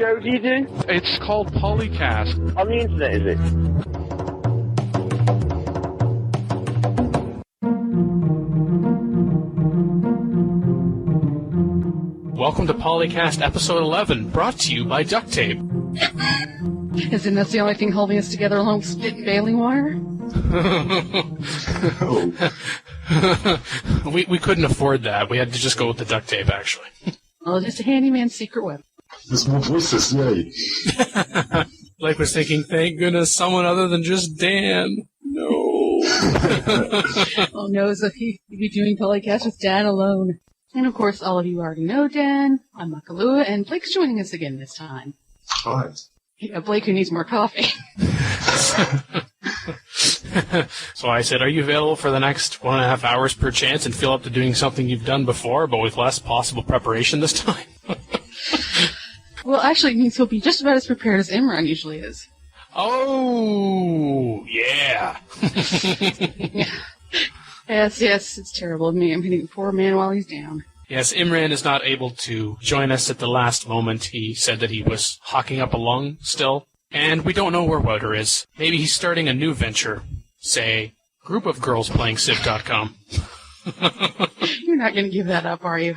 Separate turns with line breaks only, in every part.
show do you do?
It's called PolyCast.
On the internet, is it?
Welcome to PolyCast episode 11, brought to you by duct tape.
Isn't that the only thing holding us together along with spit and baling wire?
We couldn't afford that. We had to just go with the duct tape, actually.
Well, just a handyman's secret weapon.
There's more voices, yay.
Blake was thinking, thank goodness someone other than just Dan. No.
Oh no, so he'd be doing PolyCast with Dan alone. And of course, all of you already know Dan. I'm Makahlua, and Blake's joining us again this time.
Hi.
Yeah, Blake who needs more coffee.
So I said, are you available for the next 1.5 hours per chance and feel up to doing something you've done before, but with less possible preparation this time?
Well, actually, it means he'll be just about as prepared as Imran usually is.
Oh, yeah.
Yes, it's terrible of me. I'm hitting the poor man while he's down.
Yes, Imran is not able to join us at the last moment. He said that he was hocking up a lung still. And we don't know where Wouter is. Maybe he's starting a new venture. Say, group of girls playing Civ.com.
You're not going to give that up, are you?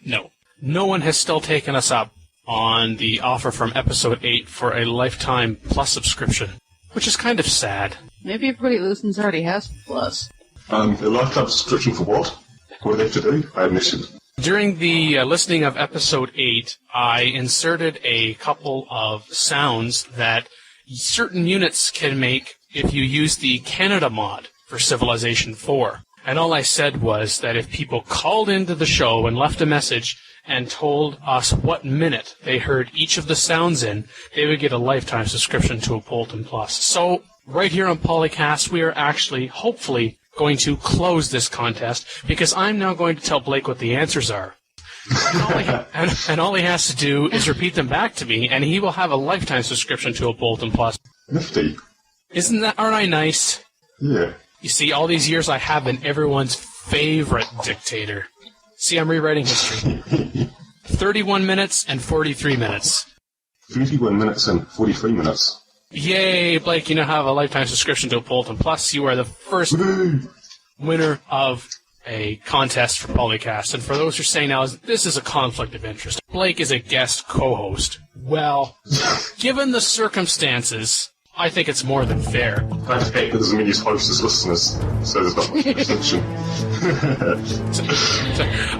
No. No one has still taken us up on the offer from episode 8 for a lifetime plus subscription, which is kind of sad.
Maybe everybody who listens already has plus.
A lifetime subscription for what? What do they have to do? I haven't listened.
During the listening of episode 8, I inserted a couple of sounds that certain units can make if you use the Canada mod for Civilization 4. And all I said was that if people called into the show and left a message and told us what minute they heard each of the sounds in, they would get a lifetime subscription to Apolyton Plus. So, right here on PolyCast, we are actually, hopefully, going to close this contest, because I'm now going to tell Blake what the answers are. And all he has to do is repeat them back to me, and he will have a lifetime subscription to Apolyton Plus.
Nifty.
Aren't I nice?
Yeah.
You see, all these years I have been everyone's favorite dictator. See, I'm rewriting history. 31 minutes and 43 minutes.
31 minutes and 43 minutes.
Yay, Blake, you now have a lifetime subscription to Apolyton Plus. You are the first winner of a contest for PolyCast. And for those who are saying now, this is a conflict of interest. Blake is a guest co-host. Well, given the circumstances, I think it's more than fair.
That doesn't mean he's host as listeners, so there's not much distinction.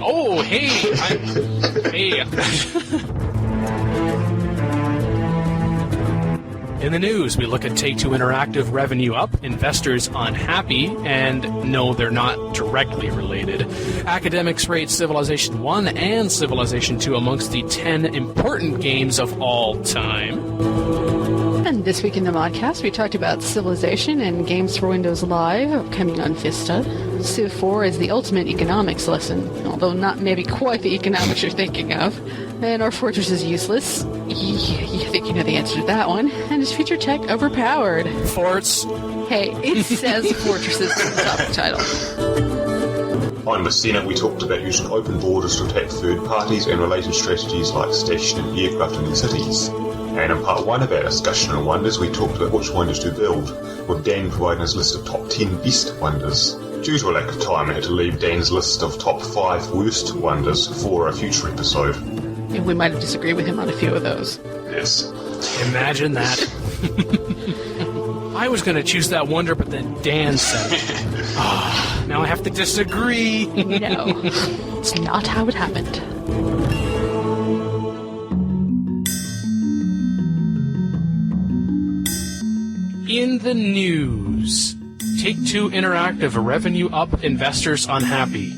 Oh, hey! Hey! In the news, we look at Take-Two Interactive revenue up, investors unhappy, and no, they're not directly related. Academics rate Civilization 1 and Civilization 2 amongst the 10 important games of all time.
And this week in the Modcast, we talked about Civilization and Games for Windows Live coming on Vista. Civ 4 is the ultimate economics lesson, although not maybe quite the economics you're thinking of. And our fortress is useless. You think you know the answer to that one. And its feature tech overpowered.
Forts.
Hey, it says fortresses at the top of the title.
On Messina, we talked about using open borders to attack third parties and related strategies like stationing aircraft in cities. And in part 1 of our discussion on wonders, we talked about which wonders to build, with Dan providing his list of top 10 best wonders. Due to a lack of time, I had to leave Dan's list of top 5 worst wonders for a future episode.
And we might have disagreed with him on a few of those.
Yes.
Imagine that. I was going to choose that wonder, but then Dan said it. Oh, now I have to disagree.
No, it's not how it happened.
In the news, Take-Two Interactive revenue up, investors unhappy.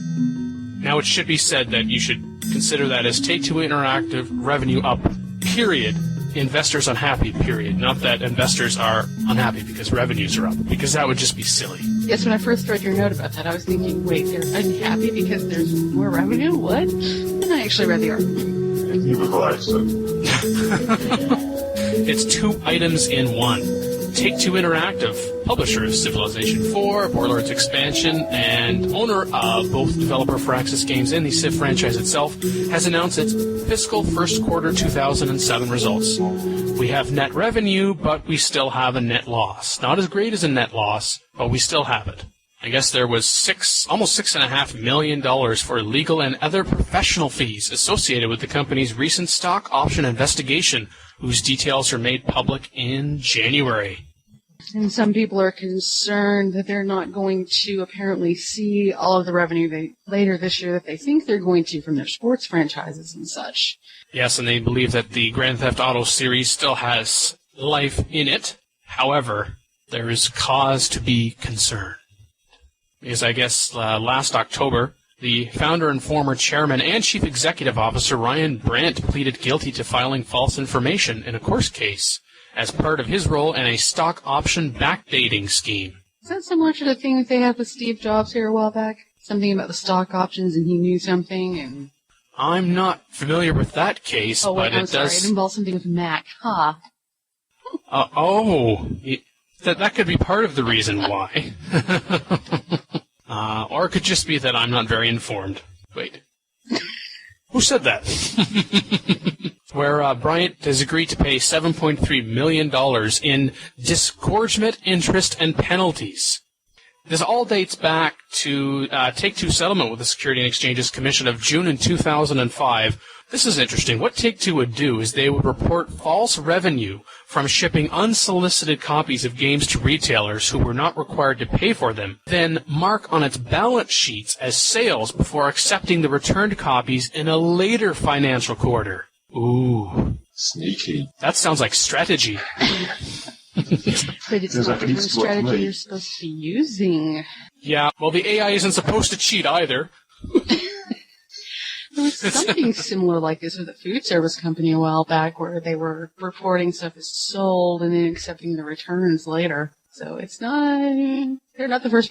Now it should be said that you should consider that as Take-Two Interactive revenue up, period. Investors unhappy, period. Not that investors are unhappy because revenues are up, because that would just be silly.
Yes, when I first read your note about that, I was thinking, wait, they're unhappy because there's more revenue? What? And I actually read the article.
You were right, so.
It's 2 items in 1. Take-Two Interactive, publisher of Civilization 4, Warlords Expansion, and owner of both developer for Axis Games and the Civ franchise itself, has announced its fiscal first quarter 2007 results. We have net revenue, but we still have a net loss. Not as great as a net loss, but we still have it. I guess there was almost $6.5 million for legal and other professional fees associated with the company's recent stock option investigation, whose details are made public in January.
And some people are concerned that they're not going to apparently see all of the revenue later this year that they think they're going to from their sports franchises and such.
Yes, and they believe that the Grand Theft Auto series still has life in it. However, there is cause to be concerned. Because I guess last October, the founder and former chairman and chief executive officer Ryan Brandt pleaded guilty to filing false information in a course case as part of his role in a stock option backdating scheme.
Is that similar to the thing that they had with Steve Jobs here a while back? Something about the stock options and he knew something and...
I'm not familiar with that case, but it does...
It involves something with Mac, huh?
That could be part of the reason why. Or it could just be that I'm not very informed. Wait. Who said that? Where Bryant has agreed to pay $7.3 million in disgorgement, interest, and penalties. This all dates back to Take-Two settlement with the Security and Exchanges Commission of June in 2005. This is interesting. What Take-Two would do is they would report false revenue from shipping unsolicited copies of games to retailers who were not required to pay for them, then mark on its balance sheets as sales before accepting the returned copies in a later financial quarter. Ooh.
Sneaky.
That sounds like strategy.
But it's not the kind of strategy you're supposed to be using.
Yeah, well, the AI isn't supposed to cheat either.
There was something similar like this with a food service company a while back where they were reporting stuff as sold and then accepting the returns later. So it's not, they're not the first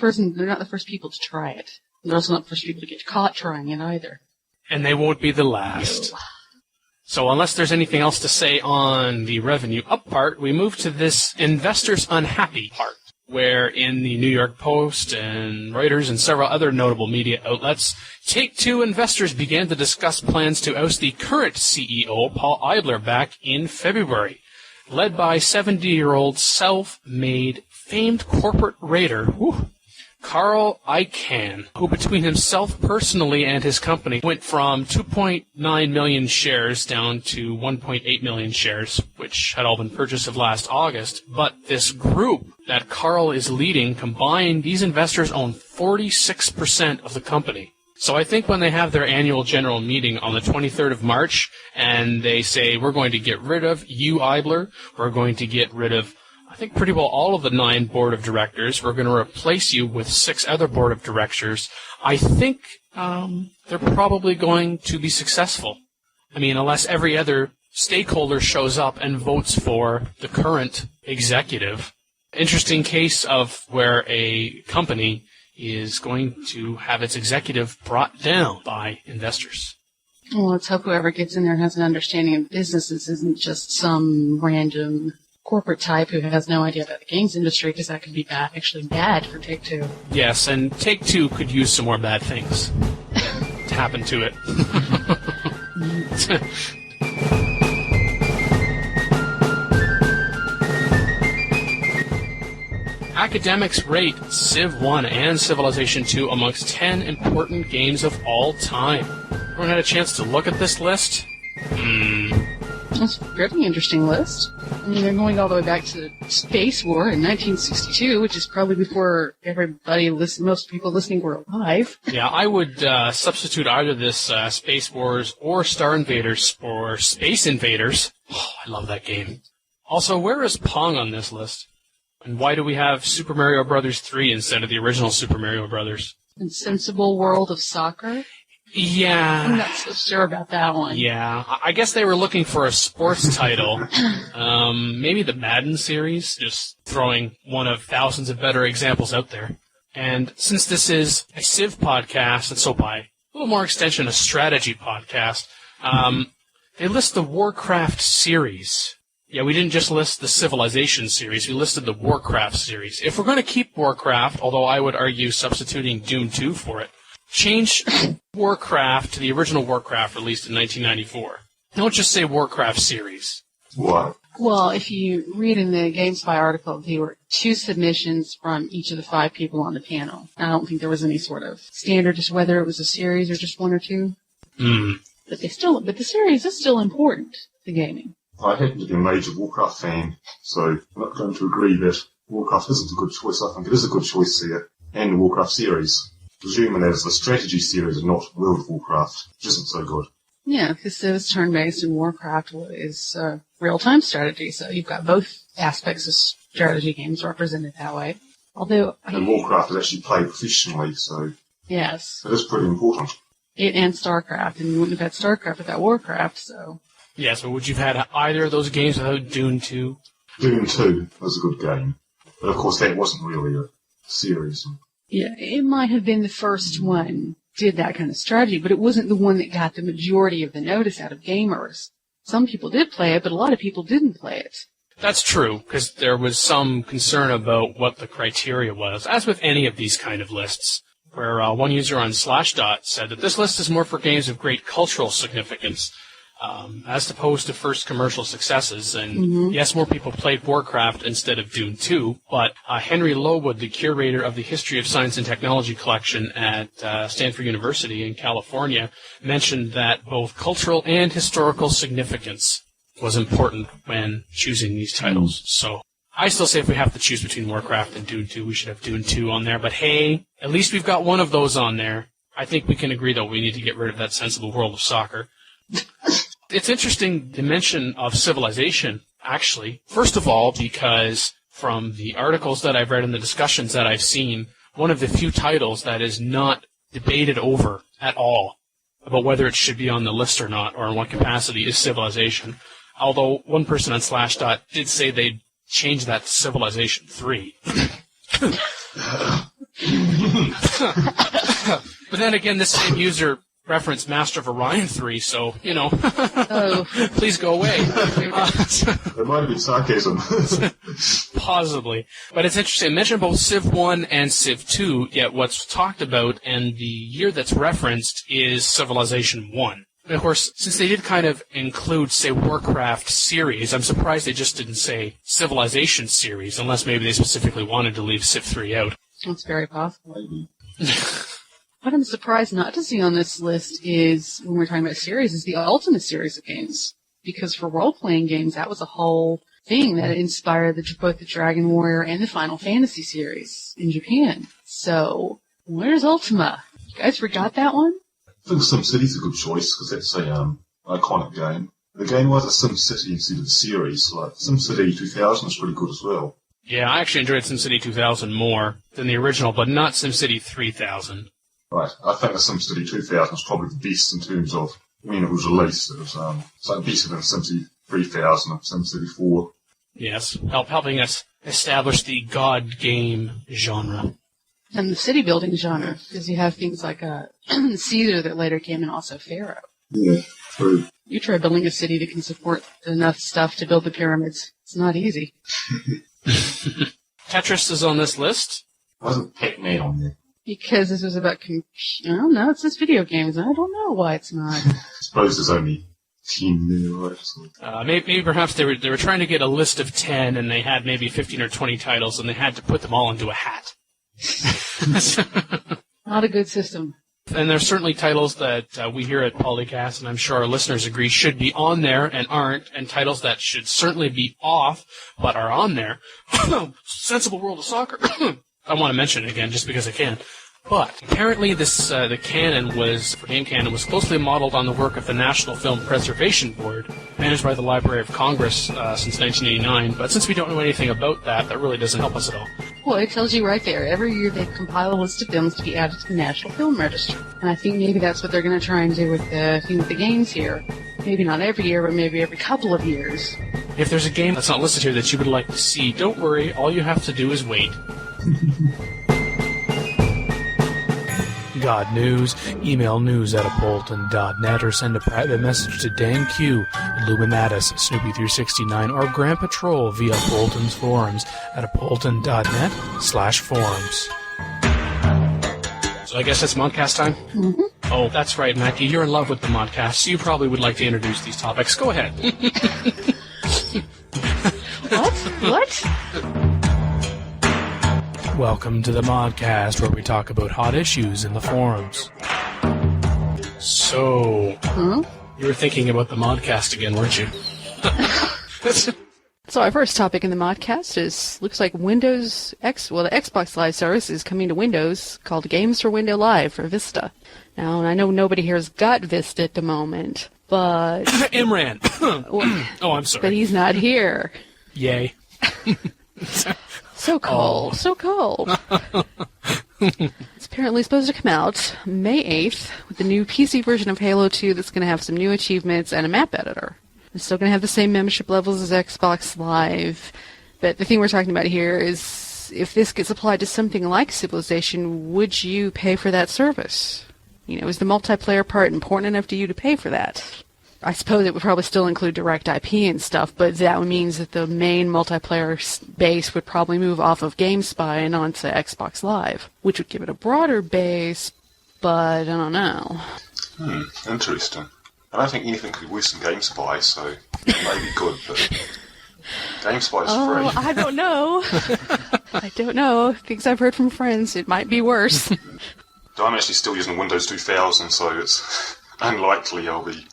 people to try it. They're also not the first people to get caught trying it either.
And they won't be the last.
No.
So unless there's anything else to say on the revenue up part, we move to this investors unhappy part, where in the New York Post and Reuters and several other notable media outlets, Take-Two investors began to discuss plans to oust the current CEO, Paul Eidler, back in February, led by 70-year-old self-made famed corporate raider, Carl Icahn, who between himself personally and his company went from 2.9 million shares down to 1.8 million shares, which had all been purchased of last August. But this group that Carl is leading combined, these investors own 46% of the company. So I think when they have their annual general meeting on the 23rd of March and they say, we're going to get rid of you, Eidler, we're going to get rid of I think pretty well all of the 9 board of directors. We're going to replace you with 6 other board of directors. I think they're probably going to be successful. I mean, unless every other stakeholder shows up and votes for the current executive. Interesting case of where a company is going to have its executive brought down by investors.
Well, let's hope whoever gets in there has an understanding of businesses isn't just some random corporate type who has no idea about the games industry, because that could be actually bad for Take-Two.
Yes, and Take-Two could use some more bad things to happen to it. Academics rate Civ 1 and Civilization 2 amongst 10 important games of all time. Everyone had a chance to look at this list?
That's a very interesting list. I mean, they're going all the way back to Space War in 1962, which is probably before most people listening were alive.
Yeah, I would substitute either this Space Wars or Star Invaders for Space Invaders. Oh, I love that game. Also, where is Pong on this list? And why do we have Super Mario Bros. 3 instead of the original Super Mario Bros.?
Insensible World of Soccer?
Yeah.
I'm not so sure about that one.
Yeah. I guess they were looking for a sports title. Maybe the Madden series, just throwing one of thousands of better examples out there. And since this is a Civ podcast, and so by a little more extension, a strategy podcast, they list the Warcraft series Yeah, we didn't just list the Civilization series, we listed the Warcraft series. If we're going to keep Warcraft, although I would argue substituting Doom 2 for it, change Warcraft to the original Warcraft released in 1994. Don't just say Warcraft series.
What?
Well, if you read in the GameSpy article, there were 2 submissions from each of the 5 people on the panel. I don't think there was any sort of standard as to whether it was a series or just 1 or 2. But the series is still important to gaming.
I happen to be a major Warcraft fan, so I'm not going to agree that Warcraft isn't a good choice. I think it is a good choice here, and the Warcraft series. Presuming that is the strategy series and not World of Warcraft, which isn't so good.
Yeah, because it was turn-based and Warcraft is real-time strategy, so you've got both aspects of strategy games represented that way. Although,
and Warcraft is actually played professionally, so
yes,
it is pretty important.
It and StarCraft, and you wouldn't have had StarCraft without Warcraft, so...
Yeah, so would you have had either of those games without Doom 2?
Doom 2 was a good game, but of course that wasn't really a series.
Yeah, it might have been the first one did that kind of strategy, but it wasn't the one that got the majority of the notice out of gamers. Some people did play it, but a lot of people didn't play it.
That's true, because there was some concern about what the criteria was, as with any of these kind of lists, where one user on Slashdot said that this list is more for games of great cultural significance, as opposed to first commercial successes. And yes, more people played Warcraft instead of Doom 2, but Henry Lowood, the curator of the History of Science and Technology collection at Stanford University in California, mentioned that both cultural and historical significance was important when choosing these titles. So I still say if we have to choose between Warcraft and Doom 2, we should have Doom 2 on there. But hey, at least we've got one of those on there. I think we can agree, though, we need to get rid of that sensible World of Soccer. It's interesting the mention of Civilization, actually. First of all, because from the articles that I've read and the discussions that I've seen, one of the few titles that is not debated over at all about whether it should be on the list or not, or in what capacity, is Civilization. Although one person on Slashdot did say they'd change that to Civilization 3. But then again, this same user referenced Master of Orion 3, so, you know, please go away.
There might have been sarcasm.
Possibly. But it's interesting. I mentioned both Civ 1 and Civ 2, yet what's talked about and the year that's referenced is Civilization 1. And of course, since they did kind of include, say, Warcraft series, I'm surprised they just didn't say Civilization series, unless maybe they specifically wanted to leave Civ 3 out.
That's very possible. Maybe. What I'm surprised not to see on this list is, when we're talking about series, is the Ultimate series of games. Because for role-playing games, that was a whole thing that inspired both the Dragon Warrior and the Final Fantasy series in Japan. So, where's Ultima? You guys forgot that one?
I think SimCity's a good choice, because that's a iconic game. The game was a SimCity instead of the series. Like, SimCity 2000 is pretty good as well.
Yeah, I actually enjoyed SimCity 2000 more than the original, but not SimCity 3000.
Right, I think the SimCity 2000 is probably the best in terms of when it was released. It was better than SimCity 3000 and SimCity 4.
Yes, helping us establish the God game genre.
And the city building genre, because you have things like Caesar that later came, and also Pharaoh.
Yeah, true.
You try building a city that can support enough stuff to build the pyramids. It's not easy.
Tetris is on this list.
Why isn't Pac-Man on there?
Because this was about I don't know, it's just video games, and I don't know why it's not.
I suppose there's only 10 there, right? So.
Maybe perhaps they were trying to get a list of 10, and they had maybe 15 or 20 titles, and they had to put them all into a hat.
Not a good system.
And there's certainly titles that we here at PolyCast, and I'm sure our listeners agree, should be on there and aren't, and titles that should certainly be off, but are on there. Sensible World of Soccer. I want to mention it again just because I can. But apparently the canon game canon was closely modeled on the work of the National Film Preservation Board, managed by the Library of Congress since 1989. But since we don't know anything about that really doesn't help us at all.
Well, it tells you right there. Every year they compile a list of films to be added to the National Film Registry. And I think maybe that's what they're going to try and do with the games here. Maybe not every year, but maybe every couple of years.
If there's a game that's not listed here that you would like to see, don't worry. All you have to do is wait. got news? Email news@apolyton.net or send a private message to DanQ, Illuminatus, Snoopy369, or Grand Patrol via Apolyton's forums at apolyton.net/forums. So I guess it's Modcast time?
Mm-hmm.
Oh, that's right, Mackie. You're in love with the Modcast, so you probably would like to introduce these topics. Go ahead.
What?
Welcome to the Modcast, where we talk about hot issues in the forums. So, you were thinking about the Modcast again, weren't you?
So our first topic in the Modcast looks like the Xbox Live service is coming to Windows, called Games for Windows Live for Vista. Now, I know nobody here has got Vista at the moment, but...
Imran! Oh, I'm sorry.
But he's not here.
Yay.
So cold, so cold. It's apparently supposed to come out May 8th with the new PC version of Halo 2 that's going to have some new achievements and a map editor. It's still going to have the same membership levels as Xbox Live, but the thing we're talking about here is if this gets applied to something like Civilization, would you pay for that service? You know, is the multiplayer part important enough to you to pay for that? I suppose it would probably still include direct IP and stuff, but that means that the main multiplayer base would probably move off of GameSpy and onto Xbox Live, which would give it a broader base, but I don't know.
Interesting. I don't think anything could be worse than GameSpy, so it may be good, but GameSpy is free.
I don't know. I don't know. Things I've heard from friends, it might be worse.
I'm actually still using Windows 2000, so it's unlikely I'll be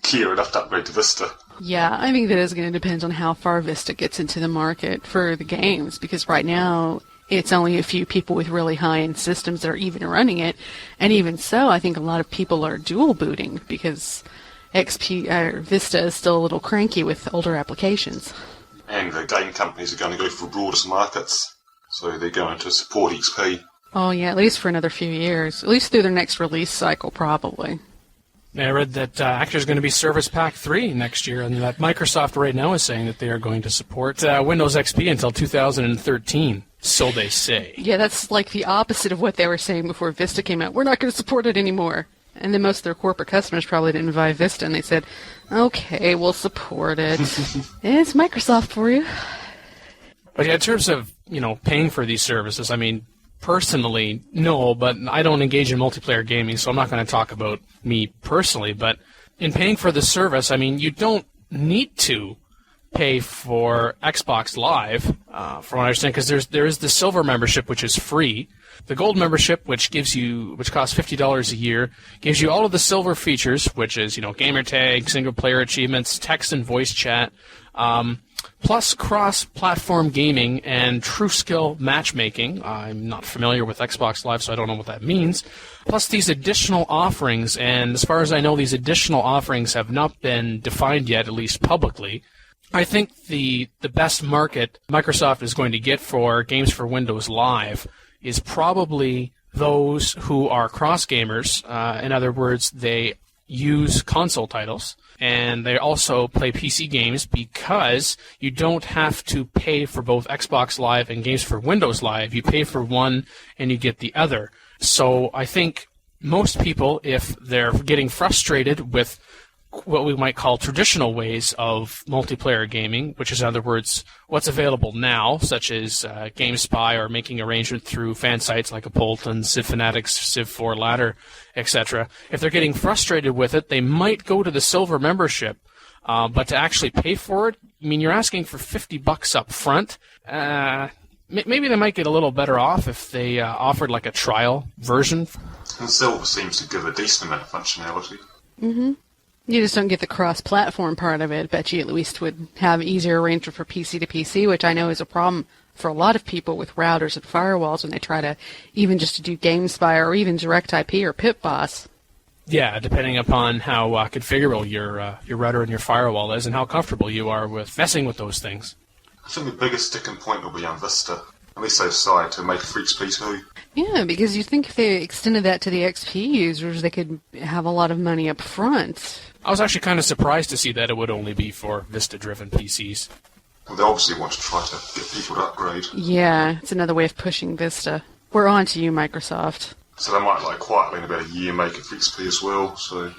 geared enough to upgrade to Vista.
Yeah, I think that is going to depend on how far Vista gets into the market for the games, because right now it's only a few people with really high-end systems that are even running it, and even so, I think a lot of people are dual booting because Vista is still a little cranky with older applications.
And the game companies are going to go for the broadest markets, so they're going to support XP.
Oh yeah, at least for another few years, at least through their next release cycle, probably.
I read that actually there's going to be Service Pack 3 next year, and that Microsoft right now is saying that they are going to support Windows XP until 2013, so they say.
Yeah, that's like the opposite of what they were saying before Vista came out. We're not going to support it anymore. And then most of their corporate customers probably didn't buy Vista, and they said, okay, we'll support it. It's Microsoft for you.
But yeah, in terms of, paying for these services, I mean, personally, no, but I don't engage in multiplayer gaming, so I'm not going to talk about me personally. But in paying for the service, I mean, you don't need to pay for Xbox Live, from what I understand, because there is the Silver membership, which is free. The Gold membership, which costs $50 a year, gives you all of the Silver features, which is, gamer tag, single-player achievements, text and voice chat, plus cross-platform gaming and true skill matchmaking. I'm not familiar with Xbox Live, so I don't know what that means. Plus these additional offerings, and as far as I know, these additional offerings have not been defined yet, at least publicly. I think the best market Microsoft is going to get for Games for Windows Live is probably those who are cross-gamers. In other words, they use console titles, and they also play PC games because you don't have to pay for both Xbox Live and Games for Windows Live. You pay for one and you get the other. So I think most people, if they're getting frustrated with what we might call traditional ways of multiplayer gaming, which is, in other words, what's available now, such as GameSpy or making arrangement through fan sites like Apolyton, Civ Fanatics, Civ 4 Ladder, etc. If they're getting frustrated with it, they might go to the Silver membership, but to actually pay for it, I mean, you're asking for $50 up front. Maybe they might get a little better off if they offered like a trial version.
And Silver seems to give a decent amount of functionality.
Mm-hmm. You just don't get the cross-platform part of it. Bet you at least would have easier arrangement for PC to PC, which I know is a problem for a lot of people with routers and firewalls when they try to even just to do GameSpy or even direct IP or PipBoss.
Yeah, depending upon how configurable your router and your firewall is and how comfortable you are with messing with those things.
I think the biggest sticking point will be on Vista. At least they decide to make free XP too.
Yeah, because you think if they extended that to the XP users, they could have a lot of money up front.
I was actually kind of surprised to see that it would only be for Vista-driven PCs.
Well, they obviously want to try to get people to upgrade.
Yeah, it's another way of pushing Vista. We're on to you, Microsoft.
So they might, quietly in about a year make it for XP as well. So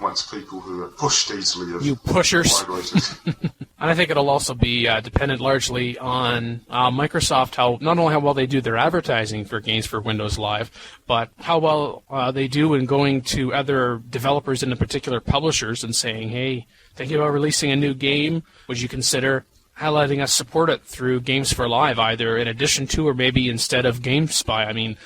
once people who are pushed easily have
You pushers.
migrated.
And I think it'll also be dependent largely on Microsoft, not only how well they do their advertising for games for Windows Live, but how well they do in going to other developers and in particular publishers and saying, hey, thinking about releasing a new game, would you consider letting us support it through Games for Live, either in addition to or maybe instead of GameSpy? I mean,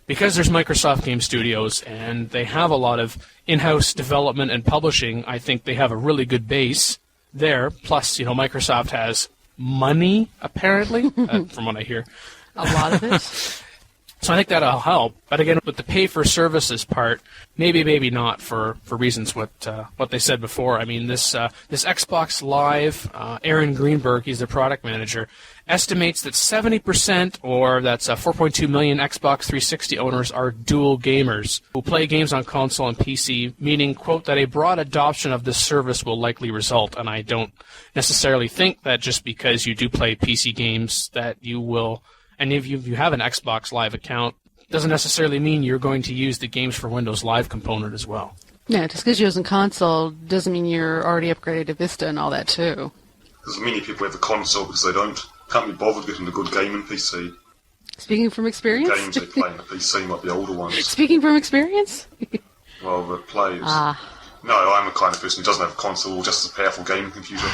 because there's Microsoft Game Studios and they have a lot of in-house development and publishing, I think they have a really good base there. Plus, Microsoft has money, apparently, from what I hear.
A lot of it.
So I think that'll help. But again, with the pay-for-services part, maybe not for reasons what they said before. I mean, this Xbox Live, Aaron Greenberg, he's the product manager, estimates that 70%, or that's 4.2 million Xbox 360 owners, are dual gamers who play games on console and PC, meaning, quote, that a broad adoption of this service will likely result. And I don't necessarily think that just because you do play PC games that you will, and if you have an Xbox Live account, doesn't necessarily mean you're going to use the Games for Windows Live component as well.
Yeah, just because you're using console doesn't mean you're already upgraded to Vista and all that, too.
Because many people have the console because they can't be bothered getting a good gaming PC.
Speaking from experience?
The games they play on the PC might be older ones.
Speaking from experience?
Well, the players. No, I'm the kind of person who doesn't have a console, just a powerful gaming computer.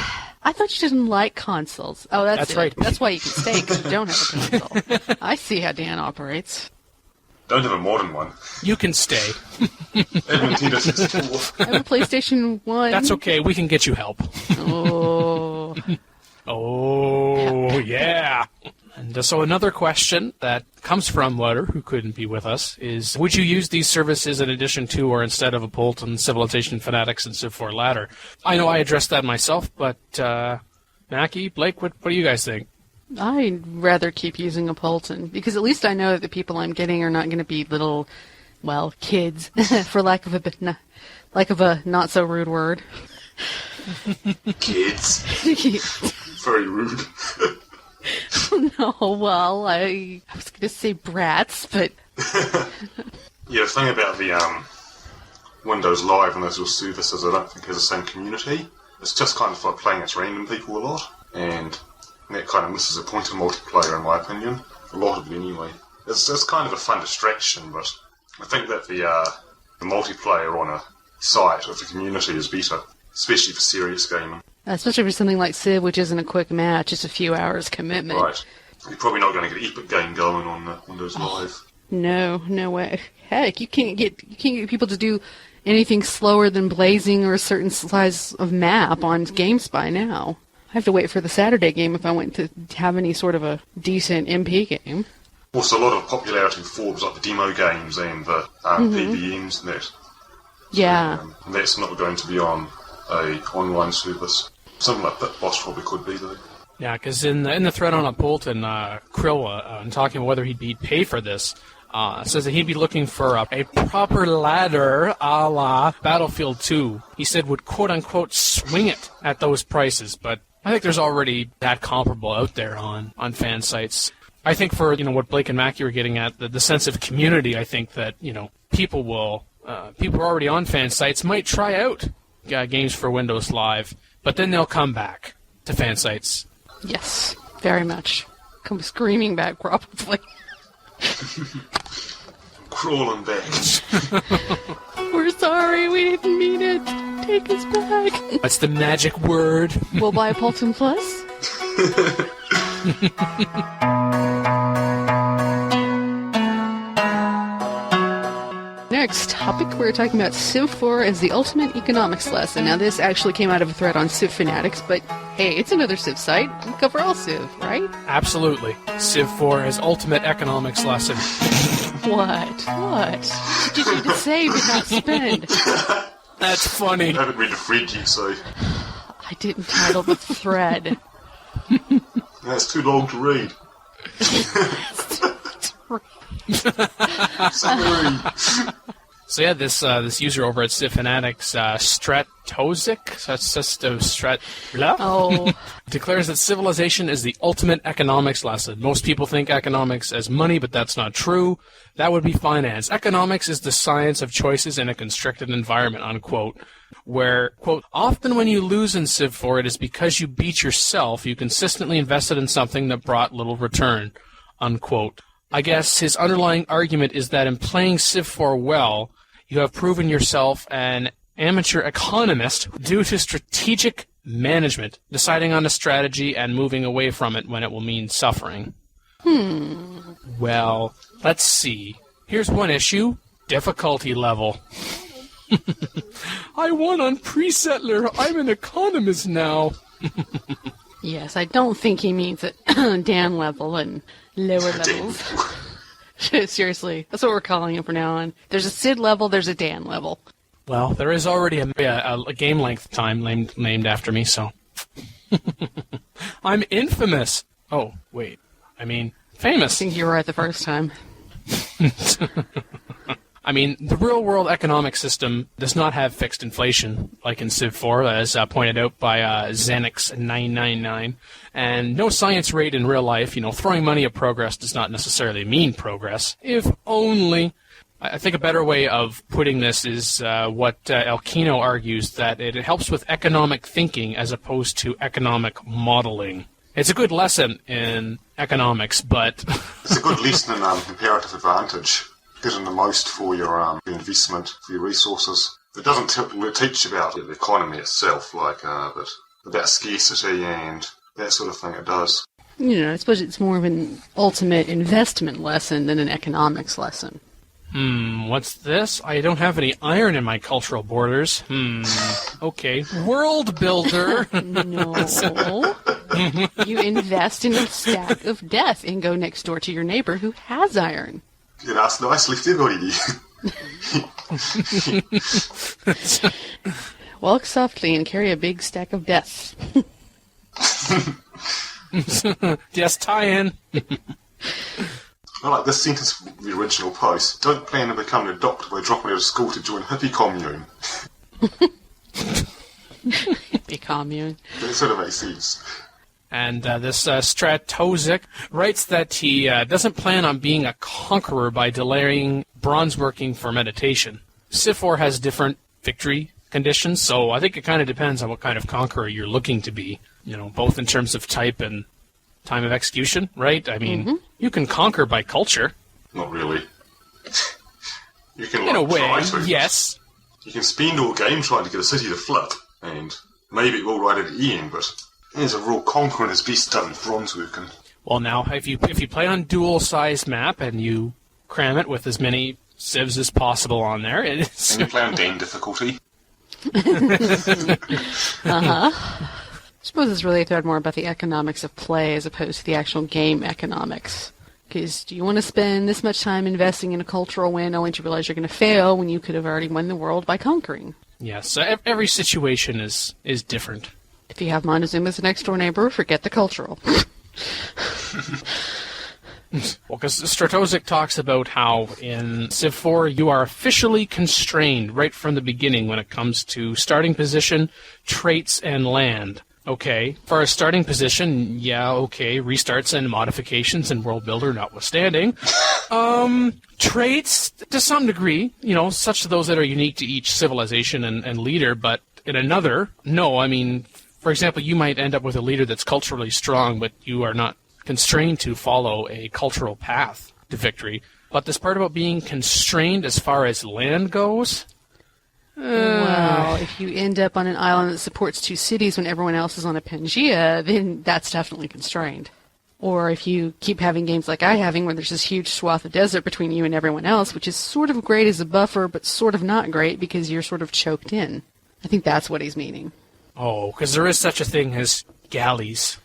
I thought you didn't like consoles. Oh, that's
right.
That's why you can stay, because you don't have a console. I see how Dan operates.
Don't have a modern one.
You can stay.
I have a Nintendo 64.
I have a PlayStation 1.
That's okay. We can get you help.
Oh.
Oh, yeah. And so another question that comes from Letter, who couldn't be with us, is would you use these services in addition to or instead of Apolyton, Civilization Fanatics, and Civ 4 Ladder? I know I addressed that myself, but Mackie, Blake, what do you guys think?
I'd rather keep using Apolyton, because at least I know that the people I'm getting are not going to be little, kids, for lack of a not-so-rude word.
Kids. Very rude.
No, well, I was going to say brats, but...
Yeah, the thing about the Windows Live and those little services, I don't think has the same community. It's just kind of like playing against random people a lot, and that kind of misses the point of multiplayer, in my opinion. A lot of it, anyway. It's kind of a fun distraction, but I think that the multiplayer on a site with the community is better, especially for serious gaming.
Especially for something like Civ, which isn't a quick match, it's a few hours commitment.
Right. You're probably not going to get an epic game going on Windows Live.
No way. Heck, you can't get people to do anything slower than blazing or a certain size of map on GameSpy now. I have to wait for the Saturday game if I want to have any sort of a decent MP game.
Also, a lot of popularity in forums like the demo games and the PBMs and that.
Yeah.
So, and that's not going to be on a online service. Something like Bitboss probably could be, though.
Yeah, because in the thread on Apolyton, Krill, talking about whether he'd pay for this, says that he'd be looking for a proper ladder a la Battlefield 2. He said would quote-unquote swing it at those prices, but I think there's already that comparable out there on fan sites. I think for what Blake and Mackie were getting at, the sense of community, I think that people who are already on fan sites might try out games for Windows Live, but then they'll come back to fan sites.
Yes, very much. Come screaming back, probably.
Crawling back.
We're sorry, we didn't mean it. Take us back.
That's the magic word.
We'll buy a Apolyton Plus. Next topic, we're talking about Civ 4 as the ultimate economics lesson. Now, this actually came out of a thread on Civ Fanatics, but hey, it's another Civ site. We cover all Civ, right?
Absolutely. Civ 4 as ultimate economics lesson.
What? What did you need to save and not spend?
That's funny.
I haven't read the thread yet, so...
I didn't title the thread.
That's too long to read. Sorry.
So yeah, this user over at Civ Fanatics, Stratozic, that's just declares that civilization is the ultimate economics lesson. Most people think economics as money, but that's not true. That would be finance. Economics is the science of choices in a constricted environment, unquote. Where, quote, often when you lose in Civ 4, it is because you beat yourself. You consistently invested in something that brought little return, unquote. I guess his underlying argument is that in playing Civ 4 well, you have proven yourself an amateur economist due to strategic management, deciding on a strategy and moving away from it when it will mean suffering. Well, let's see. Here's one issue. Difficulty level. I won on pre-settler. I'm an economist now.
Yes, I don't think he means it Dan level and lower levels. Seriously, that's what we're calling it from now on. There's a Sid level, there's a Dan level.
Well, there is already a game length time named after me, so... I'm infamous. Oh, wait. I mean, famous.
I think you were right the first time.
I mean, the real-world economic system does not have fixed inflation, like in Civ 4, as pointed out by Xenix999. And no science rate in real life. Throwing money at progress does not necessarily mean progress. If only... I think a better way of putting this is what Elkino argues, that it helps with economic thinking as opposed to economic modeling. It's a good lesson in economics, but...
It's a good lesson in comparative advantage. Getting the most for your investment, for your resources. It doesn't teach about the economy itself, but about scarcity and that sort of thing it does.
I suppose it's more of an ultimate investment lesson than an economics lesson.
What's this? I don't have any iron in my cultural borders. Okay. World builder.
No. You invest in a stack of death and go next door to your neighbor who has iron.
Yeah, that's nicely everybody.
Walk softly and carry a big stack of death.
Yes, tie-in.
I like this sentence from the original post. Don't plan to become a doctor by dropping out of school to join hippie commune.
Hippie commune.
That sort of makes sense.
And this Stratozic writes that he doesn't plan on being a conqueror by delaying bronze working for meditation. Civ 4 has different victory conditions, so I think it kind of depends on what kind of conqueror you're looking to be, both in terms of type and time of execution, right? I mean, you can conquer by culture.
Not really. You can,
in a way,
try to.
Yes.
You can spend all game trying to get a city to flip, and maybe it will right at the end, but there's a real conquering is best done in bronze working. Well,
now, if you play on dual-size map and you cram it with as many civs as possible on there, it is...
And you play on Dan difficulty.
I suppose it's really a thread more about the economics of play as opposed to the actual game economics. Because do you want to spend this much time investing in a cultural win only to realize you're going to fail when you could have already won the world by conquering?
Yes, so every situation is different.
If you have Montezuma as a next-door neighbor, forget the cultural.
Well, because Stratozic talks about how in Civ 4 you are officially constrained right from the beginning when it comes to starting position, traits, and land. Okay, for a starting position, restarts and modifications and World Builder notwithstanding. Traits, to some degree, such as those that are unique to each civilization and leader, but in another, no. I mean, for example, you might end up with a leader that's culturally strong, but you are not constrained to follow a cultural path to victory. But this part about being constrained as far as land goes...
Well, if you end up on an island that supports 2 cities when everyone else is on a Pangea, then that's definitely constrained. Or if you keep having games like I'm having where there's this huge swath of desert between you and everyone else, which is sort of great as a buffer, but sort of not great because you're sort of choked in. I think that's what he's meaning.
Oh, because there is such a thing as galleys.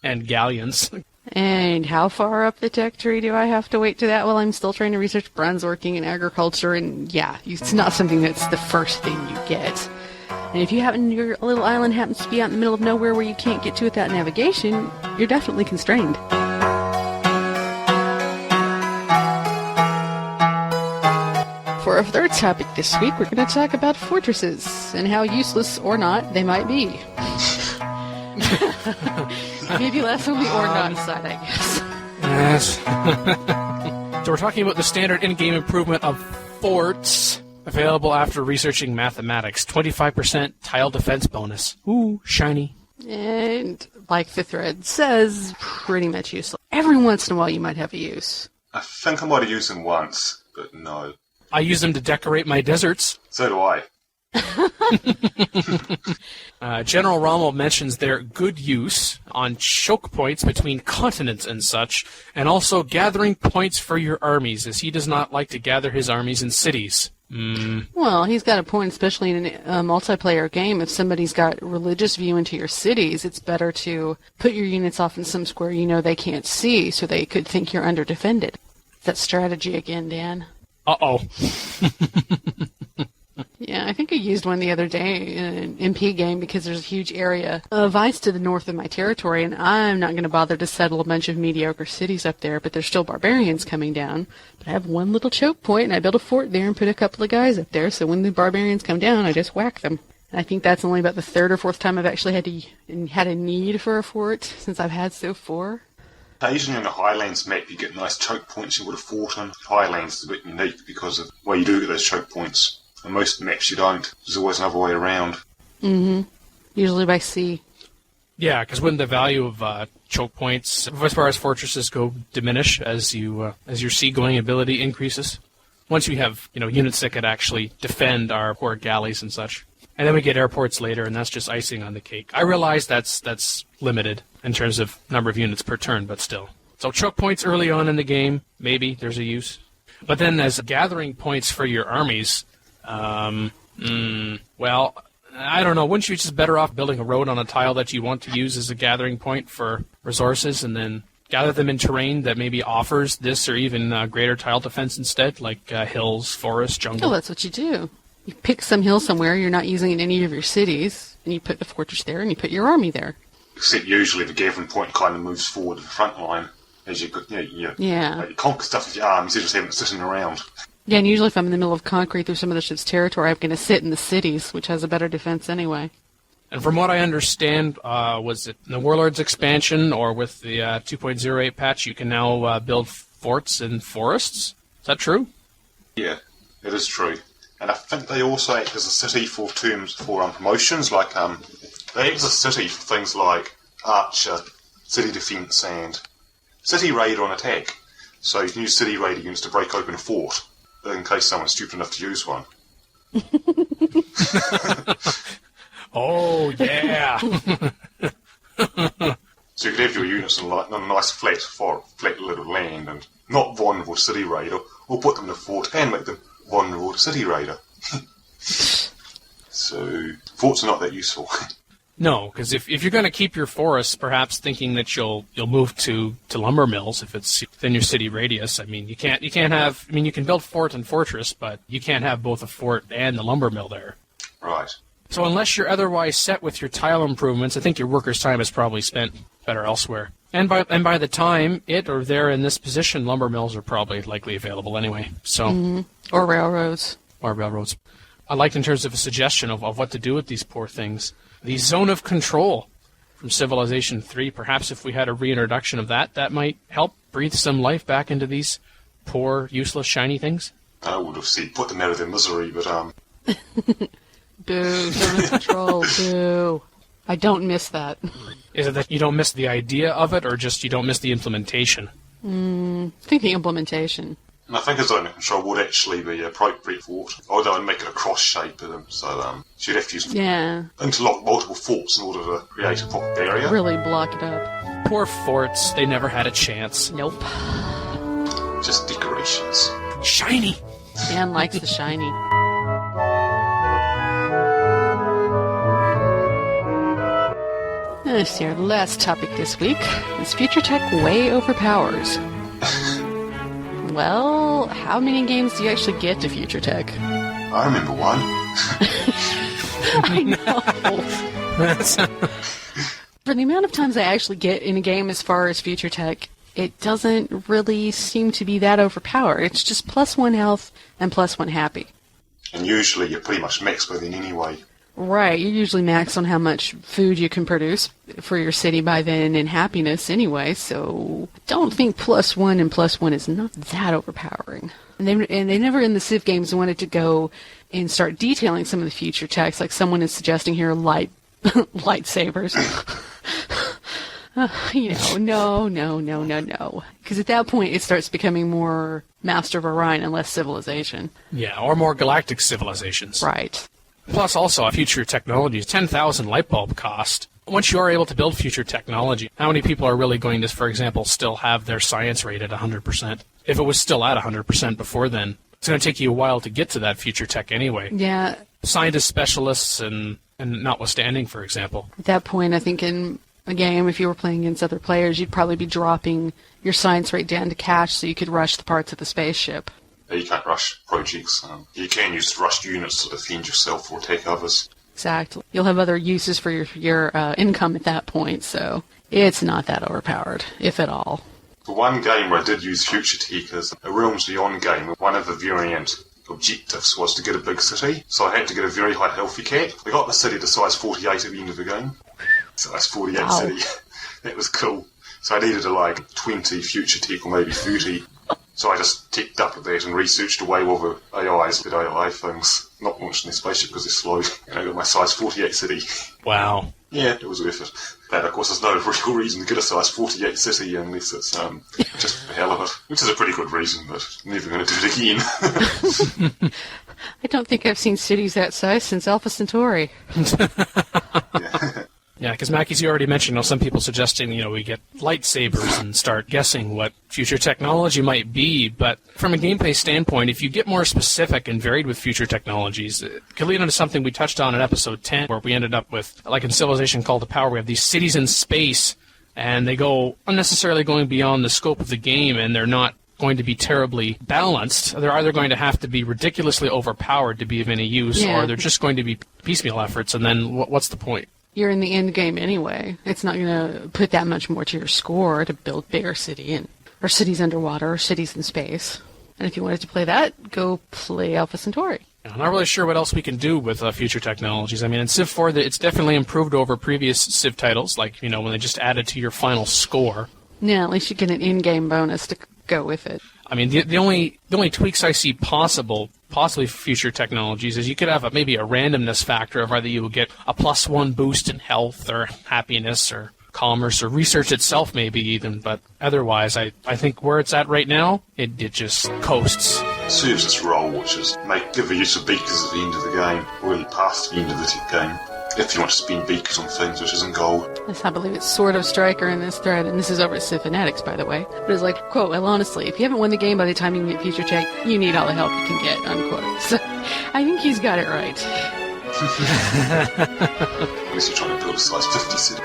And galleons.
And how far up the tech tree do I have to wait to that? Well, I'm still trying to research bronze working and agriculture, and it's not something that's the first thing you get. And if your little island happens to be out in the middle of nowhere where you can't get to it without navigation, you're definitely constrained. For our third topic this week, we're going to talk about fortresses and how useless or not they might be. Maybe less on the or not side, I guess.
Yes. So we're talking about the standard in-game improvement of forts, available after researching mathematics. 25% tile defense bonus. Ooh, shiny.
And like the thread says, pretty much useless. Every once in a while you might have a use.
I think I might have used them once, but no.
I use them to decorate my deserts.
So do I.
General Rommel mentions their good use on choke points between continents and such, and also gathering points for your armies, as he does not like to gather his armies in cities.
Well, he's got a point, especially in a multiplayer game. If somebody's got religious view into your cities, it's better to put your units off in some square you know they can't see, so they could think you're underdefended. That strategy again, Dan.
Uh-oh.
Yeah, I think I used one the other day in an MP game because there's a huge area of ice to the north of my territory, and I'm not going to bother to settle a bunch of mediocre cities up there, but there's still barbarians coming down. But I have one little choke point, and I built a fort there and put a couple of guys up there, so when the barbarians come down, I just whack them. And I think that's only about the third or fourth time I've actually had a need for a fort since I've had so far.
Occasionally on the Highlands map you get nice choke points you would have fought on. Highlands is a bit unique because of the way you do get those choke points. On most maps you don't. There's always another way around.
Mm-hmm. Usually by sea.
Yeah, because wouldn't the value of choke points, as far as fortresses go, diminish as your seagoing ability increases? Once we have units that could actually defend our poor galleys and such. And then we get airports later, and that's just icing on the cake. I realize that's limited in terms of number of units per turn, but still. So choke points early on in the game, maybe there's a use. But then as gathering points for your armies, well, I don't know. Wouldn't you just better off building a road on a tile that you want to use as a gathering point for resources and then gather them in terrain that maybe offers this or even greater tile defense instead, like hills, forest, jungle?
Oh, that's what you do. You pick some hill somewhere you're not using in any of your cities, and you put the fortress there, and you put your army there.
Except usually the gathering point kind of moves forward to the front line as you conquer stuff with your armies, you just have it sitting around.
Yeah, and usually if I'm in the middle of concrete through some of the ship's territory, I'm going to sit in the cities, which has a better defense anyway.
And from what I understand, was it in the Warlords expansion or with the 2.08 patch, you can now build forts in forests? Is that true?
Yeah, it is true. And I think they also act as a city for promotions, like they act as a city for things like Archer, City Defence, and City Raid on attack. So you can use City Raider units to break open a fort, in case someone's stupid enough to use one.
Oh, yeah!
So you could have your units on a nice flat little land and not vulnerable to City Raider, or put them in a fort and make them vulnerable to City Raider. So, forts are not that useful.
No, because if you're going to keep your forests, perhaps thinking that you'll move to lumber mills if it's within your city radius. I mean, you can't have. I mean, you can build fort and fortress, but you can't have both a fort and the lumber mill there.
Right.
So unless you're otherwise set with your tile improvements, I think your workers' time is probably spent better elsewhere. And by the time they're in this position, lumber mills are probably likely available anyway. So
Or railroads.
Or railroads. I liked in terms of a suggestion of what to do with these poor things. The zone of control from Civilization 3, perhaps if we had a reintroduction of that might help breathe some life back into these poor, useless, shiny things.
I would have put them out of their misery, but
Boo, zone of control, boo. I don't miss that.
Is it that you don't miss the idea of it, or just you don't miss the implementation?
I think the implementation.
And I think a zone of control would actually be appropriate for it, although I'd make it a cross shape of them, so you'd have to use interlock multiple forts in order to create a proper barrier.
Really block it up.
Poor forts, they never had a chance.
Nope.
Just decorations.
Shiny!
Dan likes the shiny. Let's see, our last topic this week is Future Tech way overpowers. Well, how many games do you actually get to Future Tech?
I remember one.
I know. For the amount of times I actually get in a game as far as Future Tech, it doesn't really seem to be that overpowered. It's just +1 health and +1 happy.
And usually you're pretty much maxed by then anyway.
Right, you're usually maxed on how much food you can produce for your city by then in happiness anyway, so I don't think +1 and +1 is not that overpowering. And they never in the Civ games wanted to go and start detailing some of the future techs, like someone is suggesting here, lightsabers. No. Because at that point it starts becoming more Master of Orion and less Civilization.
Yeah, or more galactic civilizations.
Right.
Plus, also, future technologies, 10,000 light bulb cost. Once you are able to build future technology, how many people are really going to, for example, still have their science rate at 100%? If it was still at 100% before then, it's going to take you a while to get to that future tech anyway.
Yeah.
Scientists, specialists, and notwithstanding, for example.
At that point, I think in a game, if you were playing against other players, you'd probably be dropping your science rate down to cash so you could rush the parts of the spaceship.
You can't rush projects. You can use rushed units to defend yourself or take others.
Exactly. You'll have other uses for your income at that point, so it's not that overpowered, if at all.
The one game where I did use future tech is a Realms Beyond game. One of the variant objectives was to get a big city, so I had to get a very high healthy cap. I got the city to size 48 at the end of the game. Size 48
wow.
City. That was cool. So I needed 20 future tech or maybe 30. So I just ticked up at that and researched away all the AIs that AI things, not launching their spaceship because they're slow. And I got my size 48 city.
Wow.
Yeah, it was worth it. But of course there's no real reason to get a size 48 city unless it's just for the hell of it. Which is a pretty good reason, but never going to do it again.
I don't think I've seen cities that size since Alpha Centauri.
Yeah, because Mackie's, you already mentioned, some people suggesting, we get lightsabers and start guessing what future technology might be. But from a gameplay standpoint, if you get more specific and varied with future technologies, it could lead into something we touched on in episode 10, where we ended up with, like in Civilization Call to Power, we have these cities in space, and they go unnecessarily going beyond the scope of the game, and they're not going to be terribly balanced. They're either going to have to be ridiculously overpowered to be of any use, or they're just going to be piecemeal efforts, and then what's the point?
You're in the end game anyway. It's not going to put that much more to your score to build bigger city or cities underwater or cities in space. And if you wanted to play that, go play Alpha Centauri.
I'm not really sure what else we can do with future technologies. I mean, in Civ 4, it's definitely improved over previous Civ titles, like, when they just added to your final score.
Yeah, at least you get an in-game bonus to go with it.
I mean, the only tweaks I see possibly for future technologies is you could have maybe a randomness factor of either you will get a +1 boost in health or happiness or commerce or research itself maybe even, but otherwise I think where it's at right now, it just coasts.
It serves its role, which is give the use of beakers at the end of the game, or really past the end of the game. If you want to spend beakers on things which isn't gold.
Yes, I believe it's Sword of Striker in this thread, and this is over at Civ Fanatics, by the way. But it's like, quote, well, honestly, if you haven't won the game by the time you can get future tech, you need all the help you can get, unquote. So I think he's got it right.
Unless you're trying to build a size 50 city.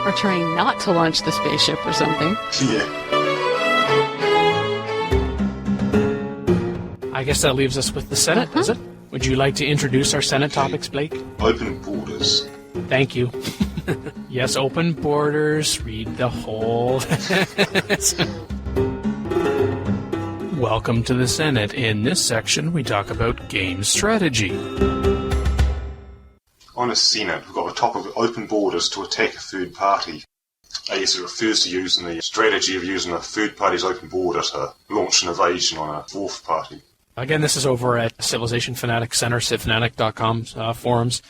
Or trying not to launch the spaceship or something.
Yeah.
I guess that leaves us with the Senate, is it? Would you like to introduce our Senate topics, Blake?
Open borders.
Thank you. Yes, open borders. Read the whole. Welcome to the Senate. In this section, we talk about game strategy.
On a Senate, we've got the topic of open borders to attack a third party. I guess it refers to using the strategy of using a third party's open border to launch an invasion on a fourth party.
Again, this is over at Civilization Fanatic Center, civfanatic.com forums.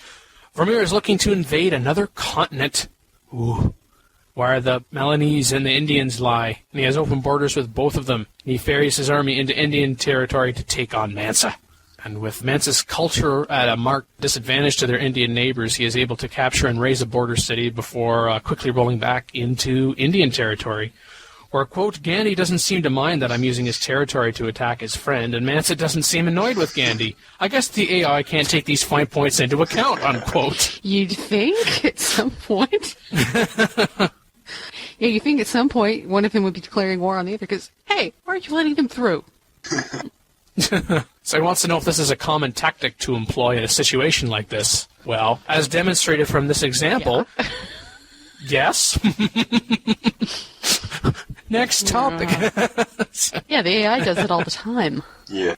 Vermeer is looking to invade another continent, where the Melanese and the Indians lie, and he has open borders with both of them. He ferries his army into Indian territory to take on Mansa. And with Mansa's culture at a marked disadvantage to their Indian neighbors, he is able to capture and raise a border city before quickly rolling back into Indian territory. Or, quote, Gandhi doesn't seem to mind that I'm using his territory to attack his friend, and Mansa doesn't seem annoyed with Gandhi. I guess the AI can't take these fine points into account, unquote.
You'd think at some point. Yeah, you think at some point one of them would be declaring war on the other because, hey, why aren't you letting them through?
So he wants to know if this is a common tactic to employ in a situation like this. Well, as demonstrated from this example, yes. Next topic.
Yeah, the AI does it all the time.
Yeah.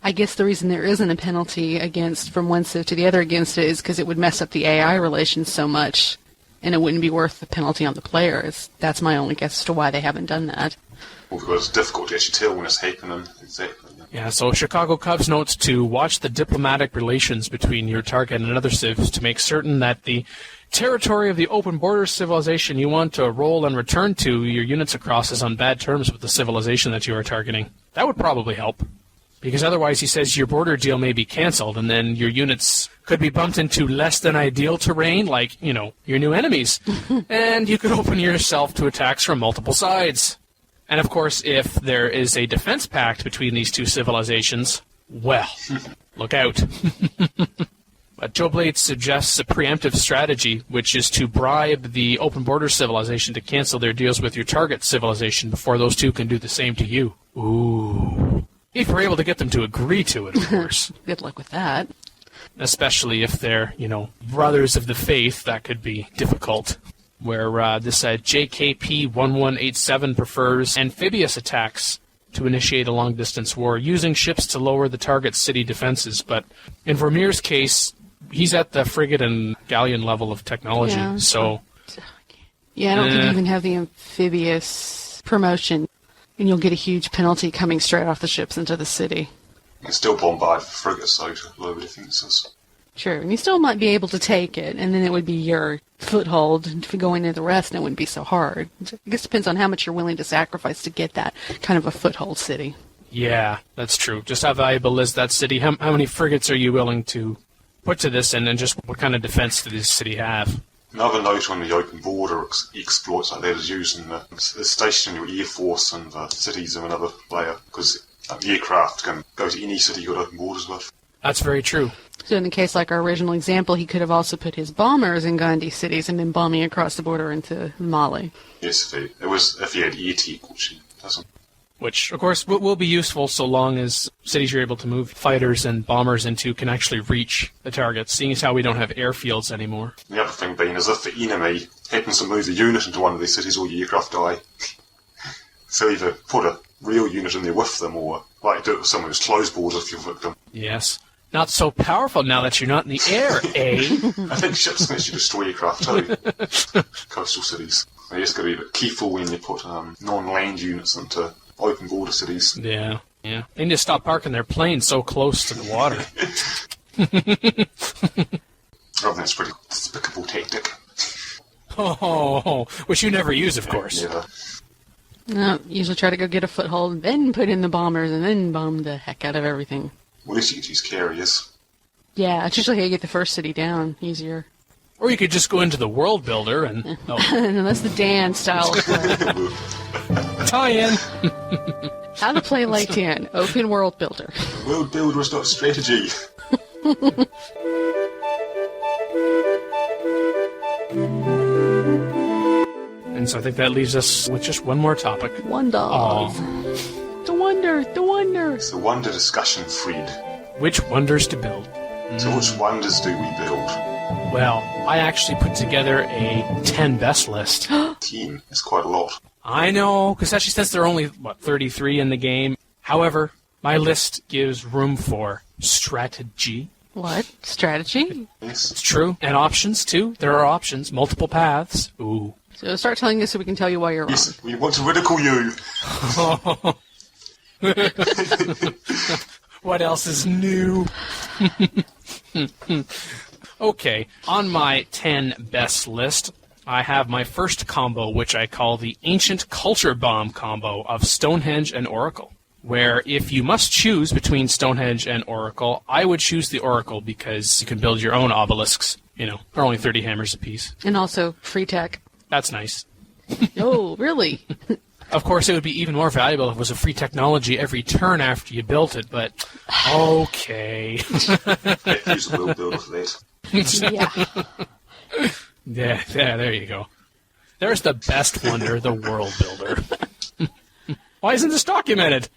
I guess the reason there isn't a penalty against from one civ to the other against it is because it would mess up the AI relations so much, and it wouldn't be worth the penalty on the players. That's my only guess as to why they haven't done that.
Well, because it's difficult to actually tell when it's happening. Exactly.
Yeah, so Chicago Cubs notes to watch the diplomatic relations between your target and other civs to make certain that the territory of the open border civilization you want to roll and return to your units across is on bad terms with the civilization that you are targeting. That would probably help. Because otherwise, he says, your border deal may be cancelled, and then your units could be bumped into less than ideal terrain, like, your new enemies. And you could open yourself to attacks from multiple sides. And of course, if there is a defense pact between these two civilizations, well, look out. But Joe Blades suggests a preemptive strategy, which is to bribe the open border civilization to cancel their deals with your target civilization before those two can do the same to you. Ooh. If we're able to get them to agree to it, of course.
Good luck with that.
Especially if they're, brothers of the faith, that could be difficult. Where this JKP-1187 prefers amphibious attacks to initiate a long-distance war, using ships to lower the target's city defenses. But in Vermeer's case, he's at the frigate and galleon level of technology, so...
Yeah, I don't think you even have the amphibious promotion. And you'll get a huge penalty coming straight off the ships into the city.
You can still bombard frigates, though, to lower defences.
True, and you still might be able to take it, and then it would be your foothold. And if you go into the rest, it wouldn't be so hard. I guess it depends on how much you're willing to sacrifice to get that kind of a foothold city.
Yeah, that's true. Just how valuable is that city? How many frigates are you willing to put to this, and just what kind of defense does this city have?
Another note on the open border exploits like that is using the stationary air force and the cities of another player, because aircraft can go to any city you've got open borders with.
That's very true.
So in the case like our original example, he could have also put his bombers in Gandhi cities and been bombing across the border into Mali.
Yes, if he had air tech, which he doesn't.
Which, of course, will be useful so long as cities you're able to move fighters and bombers into can actually reach the targets, seeing as how we don't have airfields anymore.
The other thing being is if the enemy happens to move a unit into one of these cities, all your aircraft die. So either put a real unit in there with them, or like do it with someone who's closed borders if you're a victim.
Yes. Not so powerful now that you're not in the air, eh?
I think ships can actually destroy aircraft too. Coastal cities. You just got to be a bit careful when you put non-land units into open border cities.
Yeah. They need to stop parking their planes so close to the water.
I think it's a pretty despicable tactic.
Oh, which you never use, of course.
Never.
No, usually try to go get a foothold, then put in the bombers, and then bomb the heck out of everything.
Well, at least you could use carriers.
Yeah, it's usually how you get the first city down easier.
Or you could just go into the world builder and...
No, that's the Dan style of play.
Tie-in.
How to play like Dan, open world builder.
World builder is not strategy.
And so I think that leaves us with just one more topic.
Wonders. The wonder.
It's the wonder discussion, Fred.
Which wonders to build?
So which wonders do we build?
Well, I actually put together a 10 best list.
10? That's quite a lot.
I know, because actually since there are only, 33 in the game. However, my list gives room for strategy.
What? Strategy?
Yes.
It's true. And options, too. There are options. Multiple paths. Ooh.
So start telling us so we can tell you why you're wrong.
Yes, we want to ridicule you.
What else is new? Okay, on my 10 best list, I have my first combo, which I call the Ancient Culture Bomb combo of Stonehenge and Oracle, where if you must choose between Stonehenge and Oracle, I would choose the Oracle because you can build your own obelisks. They're only 30 hammers apiece.
And also free tech.
That's nice.
Oh, really?
Of course, it would be even more valuable if it was a free technology every turn after you built it, but okay.
Use the world builder for that.
Yeah.
Yeah, there you go. There's the best wonder, the world builder. Why isn't this documented?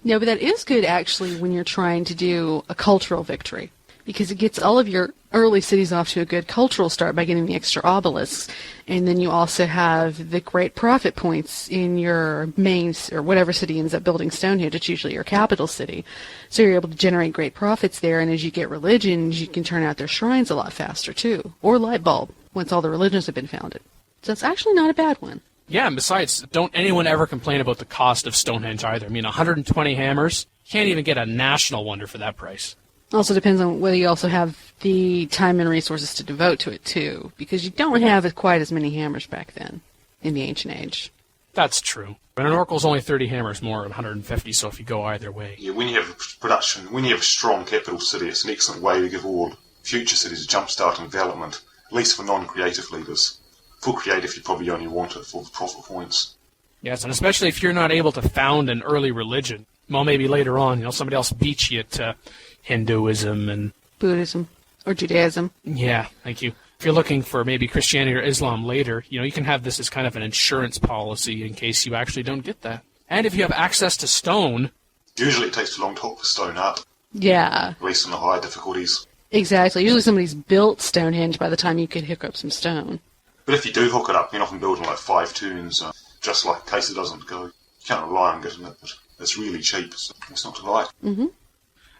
No, but that is good, actually, when you're trying to do a cultural victory. because it gets all of your early cities off to a good cultural start by getting the extra obelisks. And then you also have the great profit points in your main, or whatever city ends up building Stonehenge. It's usually your capital city. So you're able to generate great profits there, and as you get religions, you can turn out their shrines a lot faster, too. Or light bulb, once all the religions have been founded. So it's actually not a bad one.
Yeah, and besides, don't anyone ever complain about the cost of Stonehenge either. I mean, 120 hammers, you can't even get a national wonder for that price.
Also depends on whether you also have the time and resources to devote to it, too, because you don't have quite as many hammers back then in the ancient age.
That's true. But an oracle's only 30 hammers more than 150, so if you go either way.
Yeah, when you have production, when you have a strong capital city, it's an excellent way to give all future cities a jump-start in development, at least for non-creative leaders. For creative, you probably only want it for the profit points.
Yes, and especially if you're not able to found an early religion. Well, maybe later on, somebody else beats you to Hinduism and
Buddhism or Judaism.
Yeah, thank you. If you're looking for maybe Christianity or Islam later, you can have this as kind of an insurance policy in case you actually don't get that. And if you have access to stone...
Usually it takes too long to hook the stone up.
Yeah.
At least on the higher difficulties.
Exactly. Usually somebody's built Stonehenge by the time you could hook up some stone.
But if you do hook it up, you're often building like 5 tunes, just like in case it doesn't go. You can't rely on getting it, but it's really cheap, so it's not to like.
Mm-hmm.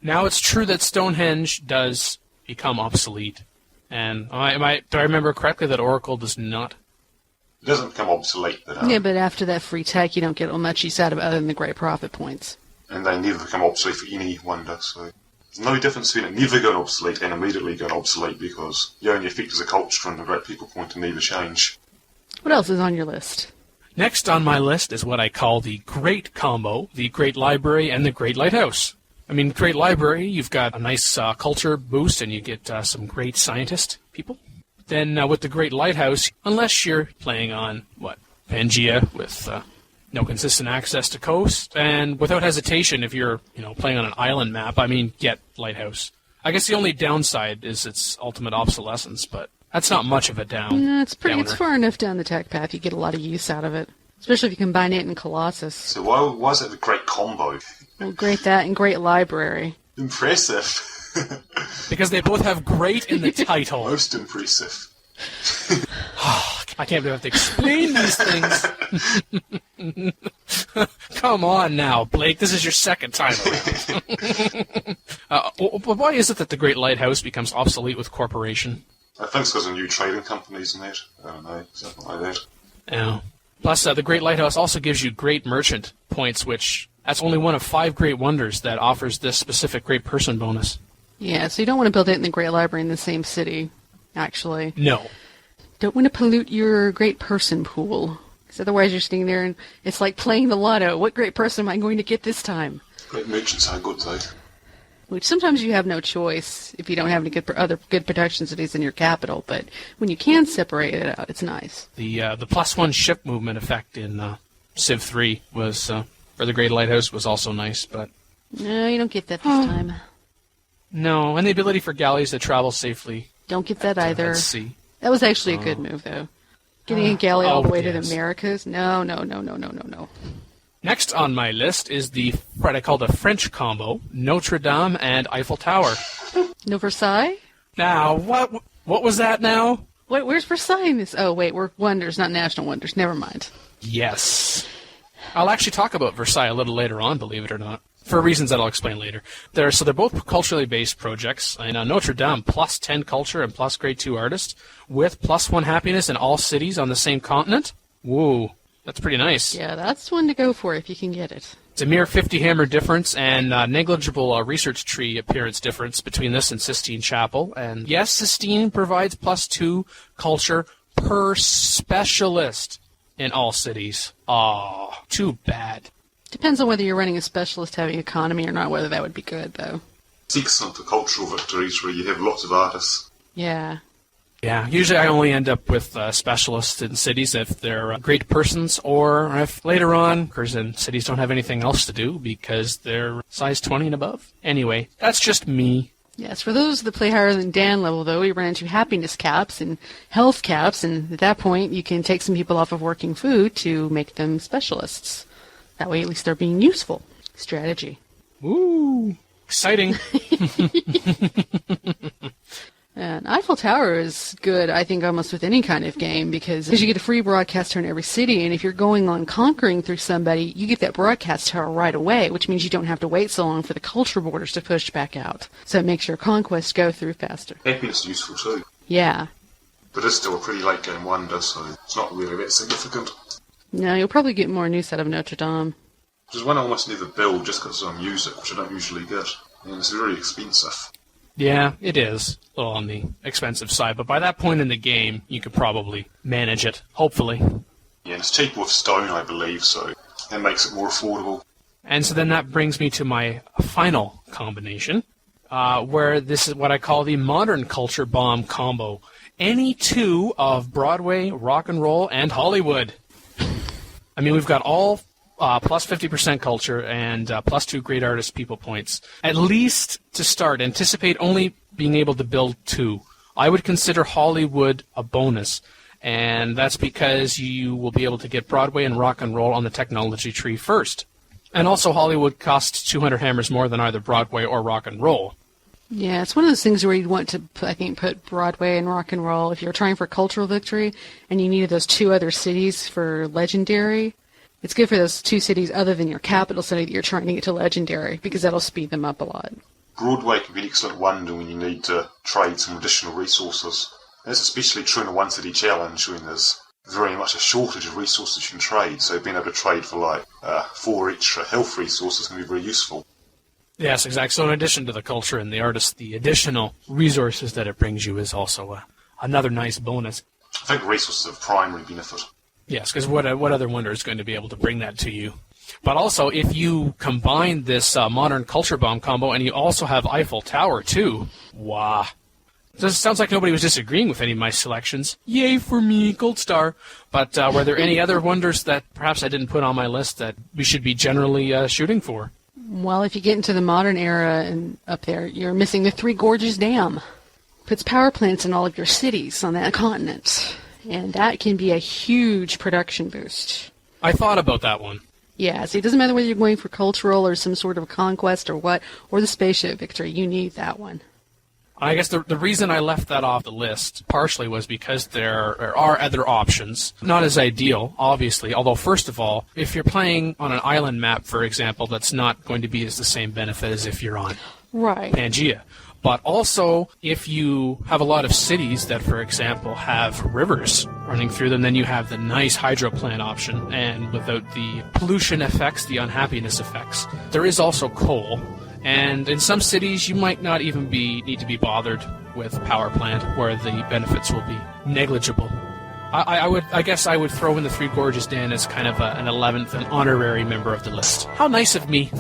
Now, it's true that Stonehenge does become obsolete. And do I remember correctly that Oracle does not?
It doesn't become obsolete. But,
yeah, but after that free tech, you don't get much use out of it other than the great profit points.
And they never become obsolete for any wonder, so... There's no difference between it never going obsolete and immediately going obsolete because you only affect as a culture and the great people point to never change.
What else is on your list?
Next on my list is what I call the Great Combo, the Great Library and the Great Lighthouse. I mean, Great Library, you've got a nice culture boost and you get some great scientist people. Then with the Great Lighthouse, unless you're playing on, Pangea with no consistent access to coast, and without hesitation, if you're playing on an island map, get Lighthouse. I guess the only downside is its ultimate obsolescence, but that's not much of a down.
No, it's far enough down the tech path. You get a lot of use out of it, especially if you combine it in Colossus.
So why is it the great combo?
Well, great that and great library.
Impressive.
Because they both have great in the title.
Most impressive.
I can't believe I have to explain these things. Come on now, Blake. This is your second time around. Why is it that the Great Lighthouse becomes obsolete with corporation?
I think it's because of new trading companies and that. I don't know, something like that.
Yeah. Plus, the Great Lighthouse also gives you great merchant points, which that's only one of 5 great wonders that offers this specific great person bonus.
Yeah, so you don't want to build it in the Great Library in the same city, actually.
No.
Don't want to pollute your great person pool, because otherwise you're sitting there and it's like playing the lotto. What great person am I going to get this time?
Great merchants are good, though.
Which sometimes you have no choice if you don't have any other good production cities in your capital, but when you can separate it out, it's nice.
The +1 ship movement effect in Civ 3 was, for the Great Lighthouse, was also nice, but...
No, you don't get that this time.
No, and the ability for galleys to travel safely.
Don't get that either.
At sea.
That was actually a good move, though. Getting a galley all the way to the
yes.
Americas? No.
Next on my list is what I call the French combo, Notre Dame and Eiffel Tower.
No Versailles?
Now, what was that now?
Where's Versailles in this? Oh, wait, we're wonders, not national wonders. Never mind.
Yes. I'll actually talk about Versailles a little later on, believe it or not, for reasons that I'll explain later. They're both culturally based projects. And Notre Dame, +10 culture and +grade 2 artist, with +1 happiness in all cities on the same continent. Woo, that's pretty nice.
Yeah, that's one to go for if you can get it.
It's a mere 50 hammer difference and negligible research tree appearance difference between this and Sistine Chapel. And yes, Sistine provides +2 culture per specialist in all cities. Aw, too bad.
Depends on whether you're running a specialist heavy economy or not, whether that would be good, though.
It's excellent for cultural victories where you have lots of artists.
Yeah.
Yeah, usually I only end up with specialists in cities if they're great persons, or if later on, because then cities don't have anything else to do because they're size 20 and above. Anyway, that's just me.
Yes, for those that play higher than Dan level, though, we run into happiness caps and health caps, and at that point you can take some people off of working food to make them specialists. That way at least they're being useful. Strategy.
Ooh. Exciting.
And Eiffel Tower is good, I think, almost with any kind of game, because you get a free broadcast tower in every city, and if you're going on conquering through somebody, you get that broadcast tower right away, which means you don't have to wait so long for the cultural borders to push back out. So it makes your conquest go through faster.
Happiness is useful too.
Yeah.
But it's still a pretty late game wonder, so it's not really that significant.
No, you'll probably get more use out of Notre Dame.
There's one I almost never build just because of music, which I don't usually get. And it's very expensive.
Yeah, it is a little on the expensive side, but by that point in the game, you could probably manage it, hopefully.
Yeah, and it's cheaper with stone, I believe, so that makes it more affordable.
And so then that brings me to my final combination, where this is what I call the modern culture bomb combo. Any two of Broadway, rock and roll, and Hollywood. I mean, we've got all plus 50% culture and plus 2 great artist people points. At least to start, anticipate only being able to build 2. I would consider Hollywood a bonus, and that's because you will be able to get Broadway and rock and roll on the technology tree first. And also Hollywood costs 200 hammers more than either Broadway or rock and roll.
Yeah, it's one of those things where you'd want to, I think, put Broadway and rock and roll if you're trying for cultural victory and you needed those 2 other cities for legendary. It's good for those 2 cities other than your capital city that you're trying to get to legendary, because that'll speed them up a lot.
Broadway can be an excellent wonder when you need to trade some additional resources. That's especially true in a one-city challenge when there's very much a shortage of resources you can trade, so being able to trade for like 4 extra health resources can be very useful.
Yes, exactly. So in addition to the culture and the artist, the additional resources that it brings you is also another nice bonus.
I think resources are of primary benefit.
Yes, because what other wonder is going to be able to bring that to you? But also, if you combine this modern culture bomb combo and you also have Eiffel Tower too, wow. This sounds like nobody was disagreeing with any of my selections. Yay for me, gold star. But were there any other wonders that perhaps I didn't put on my list that we should be generally shooting for?
Well, if you get into the modern era and up there, you're missing the Three Gorges Dam. Puts power plants in all of your cities on that continent. And that can be a huge production boost.
I thought about that one.
Yeah, so it doesn't matter whether you're going for cultural or some sort of conquest or what, or the spaceship victory, you need that one.
I guess the reason I left that off the list partially was because there are other options. Not as ideal, obviously, although first of all, if you're playing on an island map, for example, that's not going to be as the same benefit as if you're on Pangea. But also, if you have a lot of cities that, for example, have rivers running through them, then you have the nice hydro plant option, and without the pollution effects, the unhappiness effects. There is also coal, and in some cities you might not even need to be bothered with power plant, where the benefits will be negligible. I guess I would throw in the Three Gorges Dan as kind of an 11th, an honorary member of the list. How nice of me.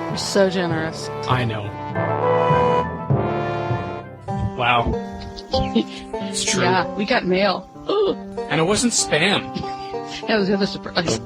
You're so generous.
I know. Wow. It's true.
Yeah, we got mail.
And it wasn't spam.
That was the other surprise.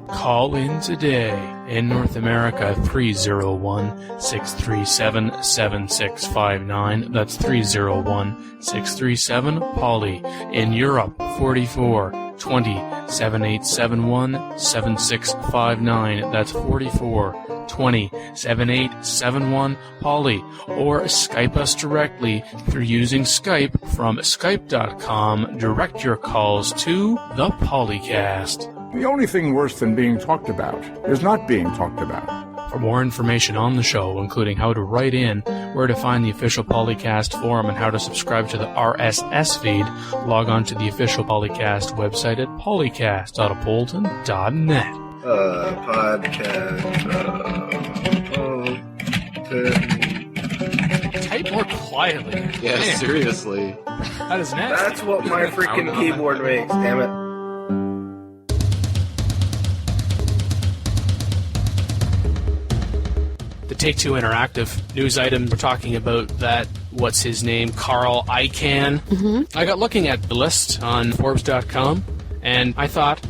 Call in today. In North America, 301-637-7659. That's 301-637-POLY. In Europe, 44-20-7871-7659. That's 44-20-7871-POLY. Or Skype us directly through using Skype from Skype.com. Direct your calls to the PolyCast.
The only thing worse than being talked about is not being talked about.
For more information on the show, including how to write in, where to find the official PolyCast forum, and how to subscribe to the RSS feed, log on to the official PolyCast website at polycast.apolyton.net. Type more quietly.
Yeah,
Man,
seriously.
that is nasty.
That's what my freaking keyboard makes, damn it.
The Take-Two Interactive news item, we're talking about that, what's his name, Carl Icahn. Mm-hmm. I got looking at the list on Forbes.com, and I thought,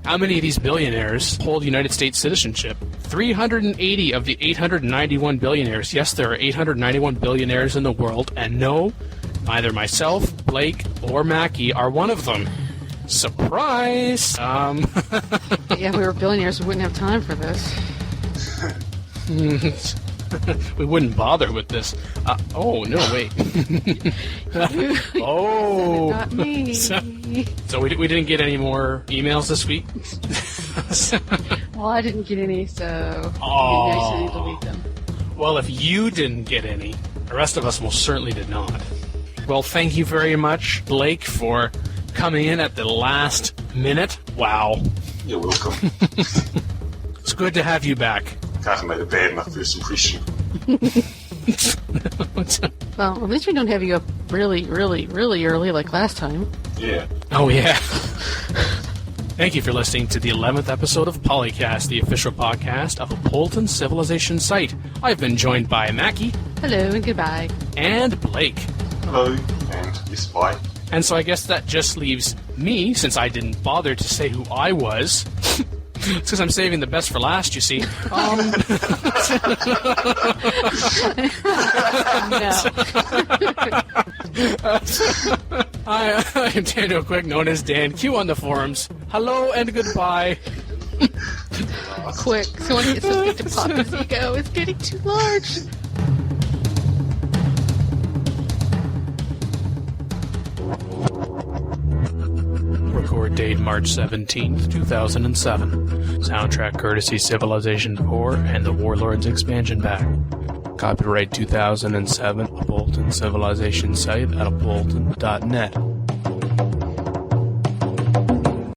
how many of these billionaires hold United States citizenship? 380 of the 891 billionaires. Yes, there are 891 billionaires in the world, and no, neither myself, Blake, or Mackie are one of them. Surprise!
Yeah, if we were billionaires, we wouldn't have time for this.
We wouldn't bother with this. Oh, no, wait. Oh.
Not me.
So we didn't get any more emails this week?
Well, I didn't get any, so
Oh.
maybe I should delete them.
Well, if you didn't get any, the rest of us most certainly did not. Well, thank you very much, Blake, for coming in at the last minute. Wow.
You're welcome.
It's good to have you back.
Can't have made a bad enough first impression.
Well, at least we don't have you up really, really, really early like last time.
Yeah.
Oh, yeah. Thank you for listening to the 11th episode of PolyCast, the official podcast of Apolyton Civilization Site. I've been joined by Mackie.
Hello and goodbye.
And Blake.
Hello, and yes, bye.
And so I guess that just leaves me, since I didn't bother to say who I was. It's because I'm saving the best for last, you see.
No.
I am Daniel Quick, known as DanQ on the forums. Hello and goodbye.
Quick, someone gets something to pop his ego. It's getting too large.
Record date March 17th, 2007. Soundtrack courtesy Civilization 4 and the Warlords expansion pack. Copyright 2007, Apolyton Civilization Site at apolyton.net.